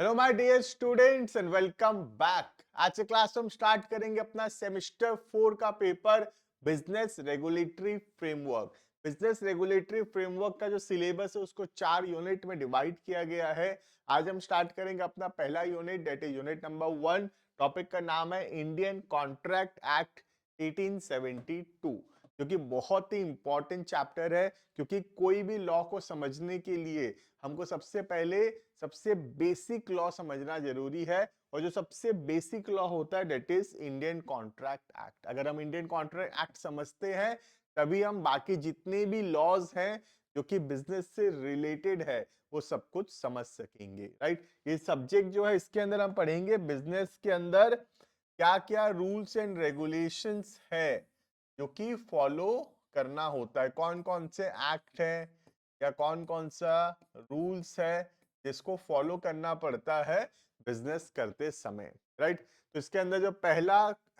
Hello my dear students and welcome back. आज से class हम स्टार्ट करेंगे अपना सेमेस्टर 4 का paper business regulatory framework. Business regulatory framework का जो सिलेबस है उसको 4 यूनिट में डिवाइड किया गया है। आज हम स्टार्ट करेंगे अपना पहला unit, that is unit number 1। Topic का नाम है इंडियन कॉन्ट्रैक्ट एक्ट 1872, जो कि बहुत ही इंपॉर्टेंट चैप्टर है, क्योंकि कोई भी लॉ को समझने के लिए हमको सबसे पहले सबसे बेसिक लॉ समझना जरूरी है। और जो सबसे बेसिक लॉ होता है that is Indian contract act. अगर हम इंडियन कॉन्ट्रैक्ट एक्ट समझते हैं तभी हम बाकी जितने भी लॉज हैं जो कि बिजनेस से रिलेटेड है वो सब कुछ समझ सकेंगे, राइट। ये सब्जेक्ट जो है इसके अंदर हम पढ़ेंगे बिजनेस के अंदर क्या क्या रूल्स एंड रेगुलेशंस है जो कि फॉलो करना होता है, कौन कौन से एक्ट है या कौन कौन सा रूल्स है जिसको फॉलो करना पड़ता है बिजनेस करते समय, राइट। तो इसके अंदर जो पहला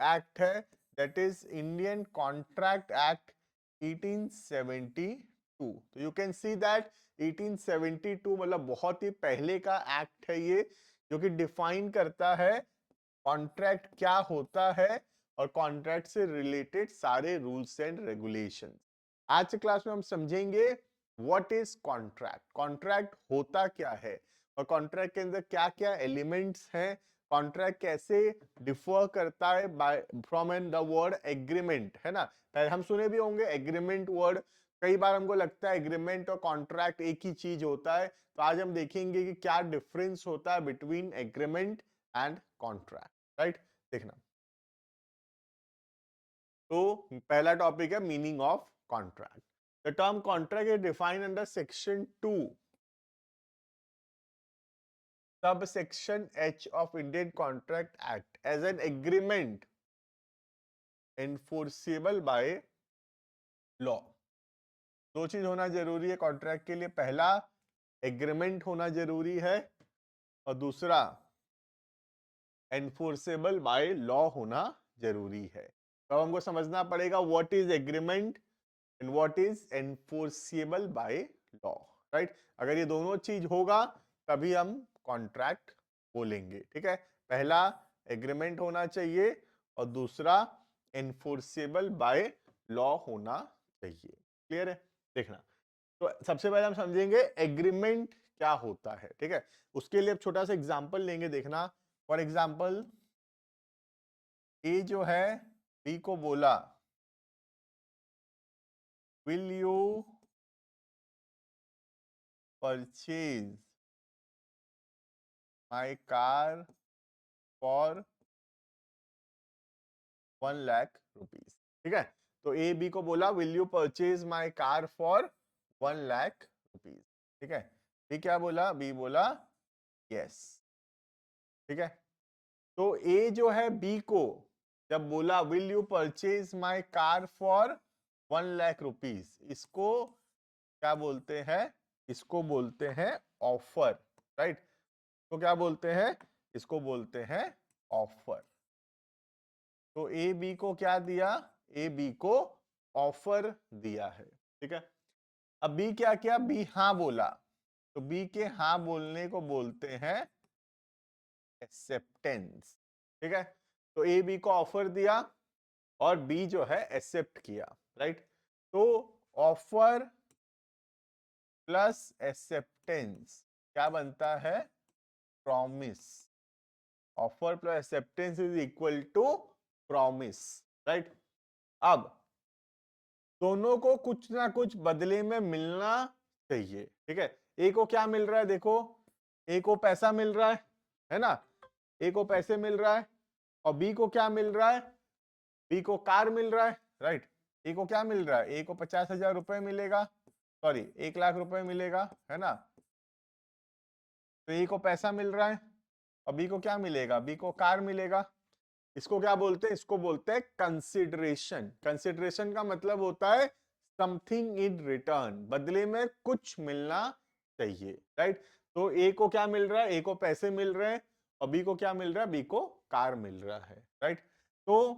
एक्ट है that is Indian contract act 1872। तो यू कैन सी दैट 1872 मतलब बहुत ही पहले का एक्ट है ये, जो कि डिफाइन करता है कॉन्ट्रैक्ट क्या होता है और कॉन्ट्रैक्ट से रिलेटेड सारे रूल्स एंड रेगुलेशन। आज के क्लास में हम समझेंगे व्हाट इज कॉन्ट्रैक्ट, कॉन्ट्रैक्ट होता क्या है और कॉन्ट्रैक्ट के अंदर क्या क्या एलिमेंट्स हैं, कॉन्ट्रैक्ट कैसे डिफर करता है by from an the word agreement, है ना। हम सुने भी होंगे एग्रीमेंट वर्ड, कई बार हमको लगता है एग्रीमेंट और कॉन्ट्रैक्ट एक ही चीज होता है। तो आज हम देखेंगे कि क्या डिफरेंस होता है between agreement and contract, right. देखना, तो पहला टॉपिक है meaning of contract. The term contract is defined under section 2 subsection H of Indian Contract Act as an agreement enforceable by law। दो चीज होना जरूरी है कॉन्ट्रैक्ट के लिए, पहला एग्रीमेंट होना जरूरी है और दूसरा एनफोर्सेबल बाय लॉ होना जरूरी है। तो हमको समझना पड़ेगा what is agreement and what is enforceable by law, right. अगर ये दोनों चीज होगा तभी हम कॉन्ट्रैक्ट बोलेंगे, ठीक है। पहला एग्रीमेंट होना चाहिए और दूसरा एनफोर्सेबल बाय लॉ होना चाहिए। क्लियर है? देखना, तो सबसे पहले हम समझेंगे एग्रीमेंट क्या होता है, ठीक है। उसके लिए अब छोटा सा एग्जांपल लेंगे। देखना, फॉर एग्जांपल ए जो है बी को बोला will you purchase my car for 1 lakh rupees, ठीक है। तो ए बी को बोला will you purchase my car for 1 lakh rupees, ठीक है। बी क्या बोला? बी बोला यस, ठीक है। तो ए जो है बी को जब बोला will you purchase my car for 1 lakh rupees, इसको क्या बोलते हैं? इसको बोलते हैं ऑफर, राइट। तो क्या बोलते हैं? इसको बोलते हैं ऑफर। तो ए बी को क्या दिया? ए बी को ऑफर दिया है, ठीक है। अब बी क्या किया? बी हाँ बोला, तो बी के हाँ बोलने को बोलते हैं एक्सेप्टेंस, ठीक है। तो ए बी को ऑफर दिया और बी जो है एक्सेप्ट किया, राइट। तो ऑफर प्लस एक्सेप्टेंस क्या बनता है? Promise. Offer plus acceptance is equal to promise, right. अब दोनों को कुछ ना कुछ बदले में मिलना चाहिए, ठीक है। ए को क्या मिल रहा है? देखो, ए को पैसा मिल रहा है ना। ए को पैसे मिल रहा है और बी को क्या मिल रहा है? बी को कार मिल रहा है, राइट। ए को क्या मिल रहा है? ए को 50,000 रुपए मिलेगा, सॉरी 1 लाख रुपए मिलेगा, है ना। तो ए को पैसा मिल रहा है और बी को क्या मिलेगा? बी को कार मिलेगा। इसको क्या बोलते हैं? इसको बोलते हैं कंसिडरेशन। कंसिडरेशन का मतलब होता है समथिंग इन रिटर्न, बदले में कुछ मिलना चाहिए, राइट। तो ए को क्या मिल रहा है? ए को पैसे मिल रहे हैं और बी को क्या मिल रहा है? बी को कार मिल रहा है, राइट। तो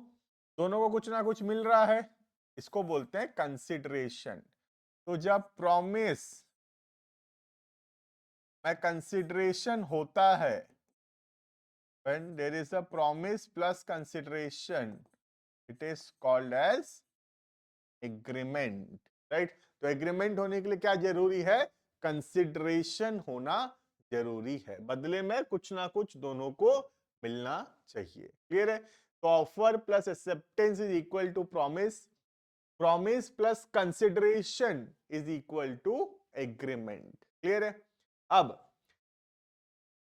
दोनों को कुछ ना कुछ मिल रहा है, इसको बोलते हैं कंसिडरेशन। तो जब प्रॉमिस में कंसिडरेशन होता है when there is a promise plus consideration, it is called as agreement, right? तो एग्रीमेंट होने के लिए क्या जरूरी है? कंसिडरेशन होना जरूरी है, बदले में कुछ ना कुछ दोनों को मिलना चाहिए। क्लियर है? तो offer plus acceptance is equal to promise, promise plus consideration is equal to agreement. Clear है? अब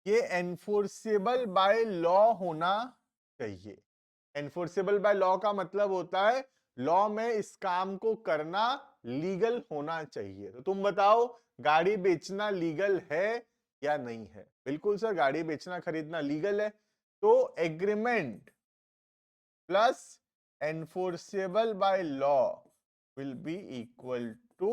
ये एनफोर्सेबल बाय लॉ होना चाहिए। एनफोर्सेबल बाय लॉ का मतलब होता है लॉ में इस काम को करना लीगल होना चाहिए। तो तुम बताओ, गाड़ी बेचना लीगल है या नहीं है? बिल्कुल सर, गाड़ी बेचना खरीदना लीगल है। तो agreement plus enforceable by law will be equal to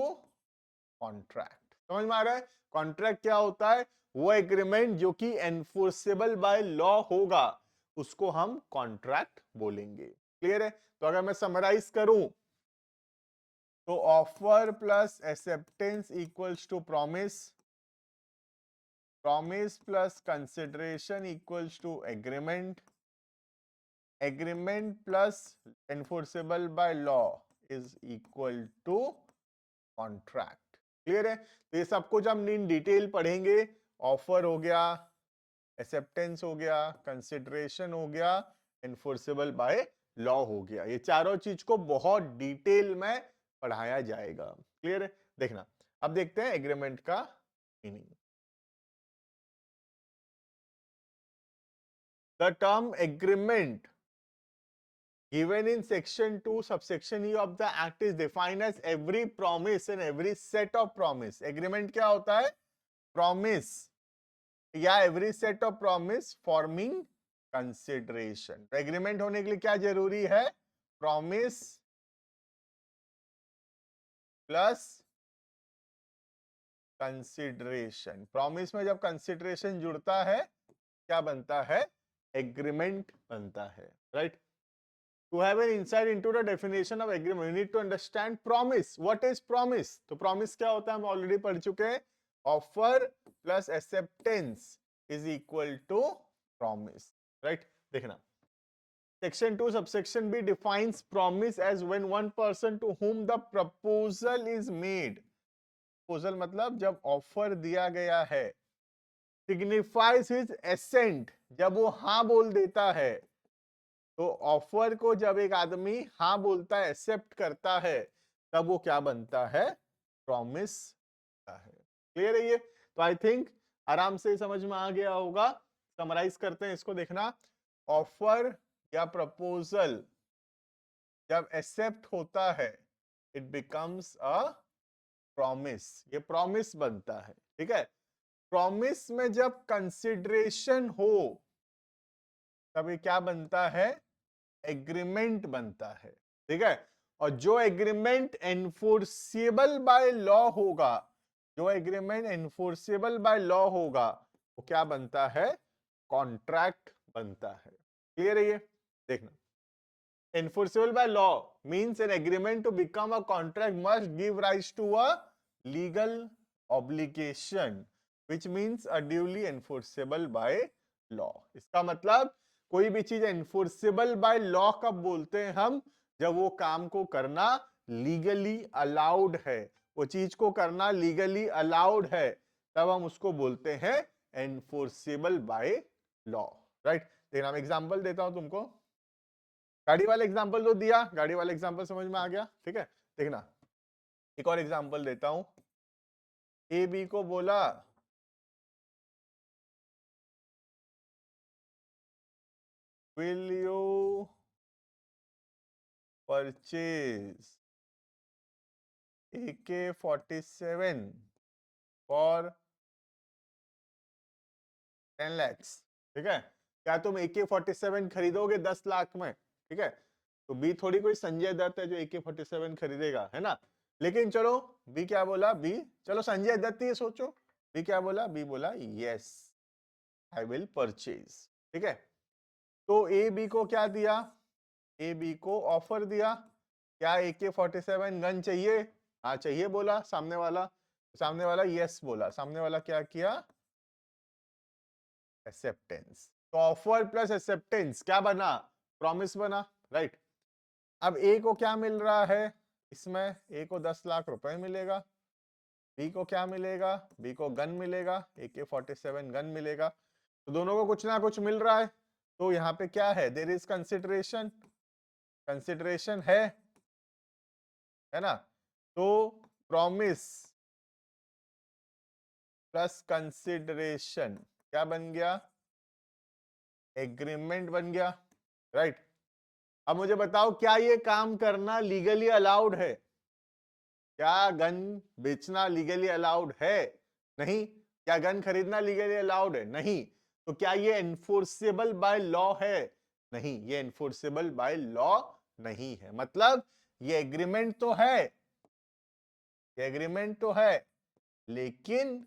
contract. समझ में आ रहा है? कॉन्ट्रैक्ट क्या होता है? वो एग्रीमेंट जो कि एनफोर्सेबल बाय लॉ होगा, उसको हम कॉन्ट्रैक्ट बोलेंगे। क्लियर है? तो अगर मैं समराइज करूं तो offer plus acceptance equals to promise, promise plus consideration equals to agreement, agreement plus enforceable by law is equal to contract. Clear है? तो ये सब कुछ हम इन डिटेल पढ़ेंगे। ऑफर हो गया, एक्सेप्टेंस हो गया, कंसिडरेशन हो गया, एनफोर्सेबल बाय लॉ हो गया। ये चारों चीज को बहुत डिटेल में पढ़ाया जाएगा। क्लियर है? देखना, अब देखते हैं एग्रीमेंट का meaning. The term agreement given in section 2 subsection E of the act is defined as every promise and every set of promise। agreement क्या होता है? promise या every set of promise forming consideration। Agreement होने के लिए क्या जरूरी है? promise plus consideration. प्रॉमिस में जब कंसिडरेशन जुड़ता है क्या बनता है? एग्रीमेंट बनता है, right? To have an insight into the definition of agreement, you need to understand promise. What is promise? तो promise क्या होता है हम ऑलरेडी पढ़ चुके हैं। Offer plus acceptance is equal to promise, right? देखना, Section 2 subsection B defines promise as when one person to whom the proposal is made, proposal मतलब जब ऑफर दिया गया है, signifies his assent, जब वो हाँ बोल देता है। तो ऑफर को जब एक आदमी हाँ बोलता है, एक्सेप्ट करता है, तब वो क्या बनता है? प्रॉमिस है। क्लियर है ये? तो आई थिंक आराम से समझ में आ गया होगा। समराइज करते हैं इसको, देखना, ऑफर या प्रपोजल जब एक्सेप्ट होता है, इट बिकम्स अ प्रॉमिस, ये प्रॉमिस बनता है। ठीक है? प्रॉमिस में जब कंसिडरेशन हो, तब ये क्या बनता है? एग्रीमेंट बनता है। ठीक है? और जो एग्रीमेंट एनफोर्सेबल बाय लॉ होगा, जो एग्रीमेंट एनफोर्सेबल बाय लॉ होगा, वो क्या बनता है? कॉन्ट्रैक्ट बनता है। क्लियर है ये? देखना, enforceable by law means an agreement to become a contract must give rise to a legal obligation which means a duly enforceable by law। इसका मतलब कोई भी चीज enforceable by law कब बोलते हैं हम? जब वो काम को करना लीगली अलाउड है, वो चीज को करना लीगली अलाउड है, तब हम उसको बोलते हैं enforceable by law, राइट? देखना, मैं एग्जांपल देता हूं तुमको। गाड़ी वाला एग्जांपल तो दिया, गाड़ी वाला एग्जांपल समझ में आ गया। ठीक है? देखना, एक और एग्जांपल देता हूं। ए बी को बोला will you purchase AK-47 for 10 lakhs। ठीक है? क्या तुम AK-47 खरीदोगे 10 लाख में? ठीक है? तो बी थोड़ी कोई संजय दत्त है जो AK-47 खरीदेगा, है ना? लेकिन चलो, बी क्या बोला? बी, चलो संजय दत्त ही सोचो, बी क्या बोला? बी बोला यस आई विल परचेज। ठीक है? तो ए बी को क्या दिया? ए बी को ऑफर दिया। क्या AK-47 गन चाहिए? हाँ चाहिए बोला सामने वाला, सामने वाला यस बोला, सामने वाला क्या किया? एक्सेप्टेंस। तो ऑफर प्लस एक्सेप्टेंस क्या बना, प्रॉमिस बना, राइट। अब ए को क्या मिल रहा है इसमें, ए को 10 लाख रुपए मिलेगा, बी को क्या मिलेगा, बी को गन मिलेगा, AK-47 गन मिलेगा, तो दोनों को कुछ ना कुछ मिल रहा है। तो यहाँ पे क्या है, देयर इज कंसिडरेशन, कंसिडरेशन है ना। तो प्रॉमिस प्लस कंसिडरेशन क्या बन गया, एग्रीमेंट बन गया, राइट। अब मुझे बताओ क्या ये काम करना लीगली अलाउड है, क्या गन बेचना लीगली अलाउड है, नहीं। क्या गन खरीदना लीगली अलाउड है, नहीं। तो क्या ये एनफोर्सेबल बाय लॉ है, नहीं, ये एनफोर्सेबल बाय लॉ नहीं है। मतलब ये एग्रीमेंट तो है, ये एग्रीमेंट तो है, लेकिन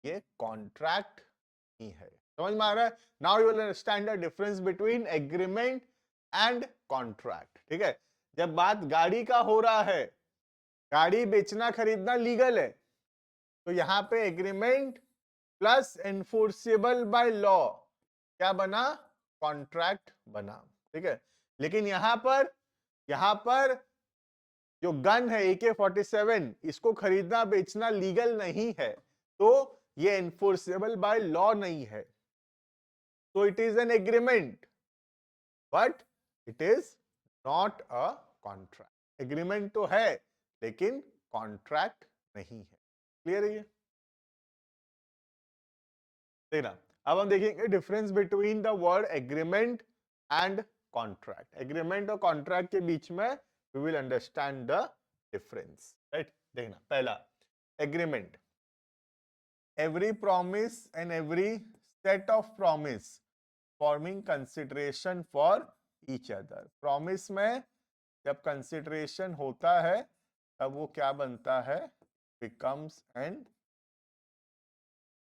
ये कॉन्ट्रैक्ट नहीं है। समझ में आ रहा है। Now you will understand the difference between agreement and contract. ठीक है, जब बात गाड़ी का हो रहा है, गाड़ी बेचना खरीदना लीगल है, तो यहां पे agreement plus enforceable by law क्या बना, कॉन्ट्रैक्ट बना। ठीक है, लेकिन यहां पर जो गन है AK-47, इसको खरीदना बेचना लीगल नहीं है, तो ये एनफोर्सेबल बाय लॉ नहीं है। तो it is an agreement but it is not a contract. Agreement तो है लेकिन कॉन्ट्रैक्ट नहीं है। क्लियर है ये, देखना। अब हम देखेंगे difference between the word agreement and contract. Agreement और कॉन्ट्रैक्ट के बीच में we will understand the difference, right. देखना, पहला agreement, every promise and every set of promise forming consideration for each other। promise में जब consideration होता है तब वो क्या बनता है, becomes an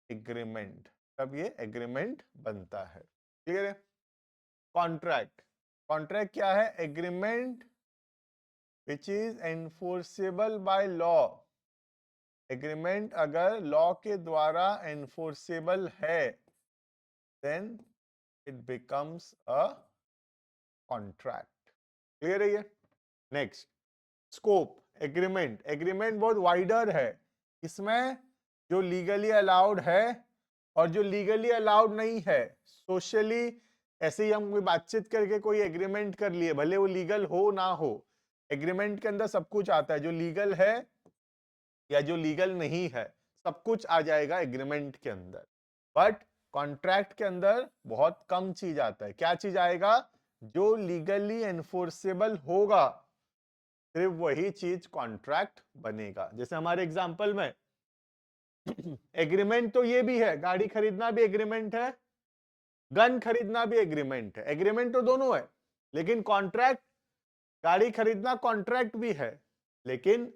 agreement, तब ये agreement बनता है। क्लियर है। कॉन्ट्रैक्ट, कॉन्ट्रैक्ट क्या है, agreement which is enforceable by law। Agreement अगर लॉ के द्वारा एनफोर्सेबल है then it becomes a contract. Clear है ये। नेक्स्ट, स्कोप, एग्रीमेंट, एग्रीमेंट बहुत वाइडर है, इसमें जो लीगली अलाउड है और जो लीगली अलाउड नहीं है, सोशली ऐसे ही हम कोई बातचीत करके कोई एग्रीमेंट कर लिए, भले वो लीगल हो ना हो, एग्रीमेंट के अंदर सब कुछ आता है, जो लीगल है या जो लीगल नहीं है, सब कुछ आ जाएगा एग्रीमेंट के अंदर। बट कॉन्ट्रैक्ट के अंदर बहुत कम चीज आता है। क्या चीज आएगा, जो लीगली एनफोर्सेबल होगा सिर्फ वही चीज कॉन्ट्रैक्ट बनेगा। जैसे हमारे एग्जांपल में एग्रीमेंट तो ये भी है, गाड़ी खरीदना भी एग्रीमेंट है, गन खरीदना भी एग्रीमेंट है, एग्रीमेंट तो दोनों है। लेकिन कॉन्ट्रैक्ट, गाड़ी खरीदना कॉन्ट्रैक्ट भी है, लेकिन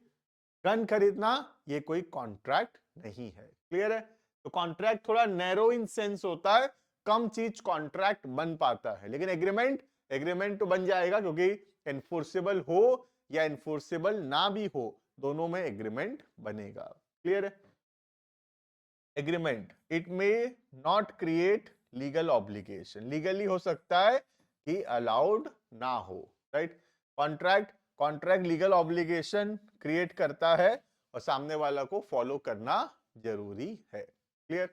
गन खरीदना ये कोई कॉन्ट्रैक्ट नहीं है। क्लियर है। तो कॉन्ट्रैक्ट थोड़ा नैरो इन सेंस होता है, कम चीज कॉन्ट्रैक्ट बन पाता है, लेकिन एग्रीमेंट, एग्रीमेंट तो बन जाएगा, क्योंकि एनफोर्सेबल हो या एनफोर्सेबल ना भी हो, दोनों में एग्रीमेंट बनेगा। क्लियर है। Agreement, it may not create legal obligation, legally हो सकता है कि अलाउड ना हो, right. Contract, contract legal obligation create करता है और सामने वाला को फॉलो करना जरूरी है। Clear.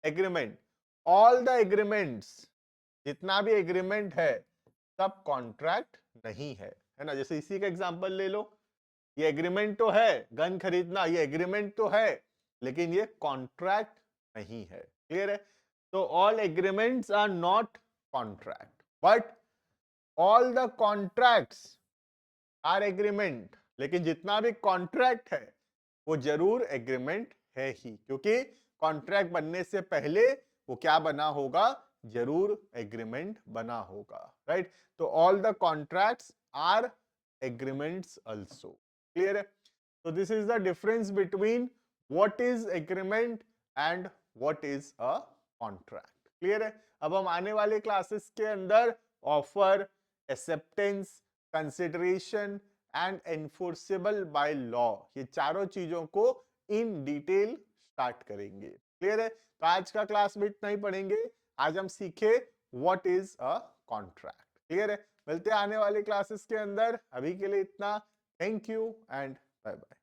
Agreement, all the agreements, जितना भी एग्रीमेंट है सब कॉन्ट्रैक्ट नहीं है ना। जैसे इसी का एग्जांपल ले लो, ये एग्रीमेंट तो है, गन खरीदना ये एग्रीमेंट तो है, लेकिन ये कॉन्ट्रैक्ट नहीं है। क्लियर है। तो all agreements are not contract, but all the contracts are agreement. लेकिन जितना भी कॉन्ट्रैक्ट है वो जरूर एग्रीमेंट है ही, क्योंकि कॉन्ट्रैक्ट बनने से पहले वो क्या बना होगा, जरूर एग्रीमेंट बना होगा, राइट। तो all the contracts are agreements also. Clear है। तो this is the difference between what is agreement and what is a contract. Clear है। अब हम आने वाले क्लासेस के अंदर offer, acceptance, consideration and enforceable by law, ये चारों चीजों को इन डिटेल स्टार्ट करेंगे। क्लियर है। तो आज का क्लास में इतना ही पढ़ेंगे। आज हम सीखे what is a contract. Clear है? मिलते हैं आने वाली क्लासेस के अंदर, अभी के लिए इतना। Thank you and bye bye.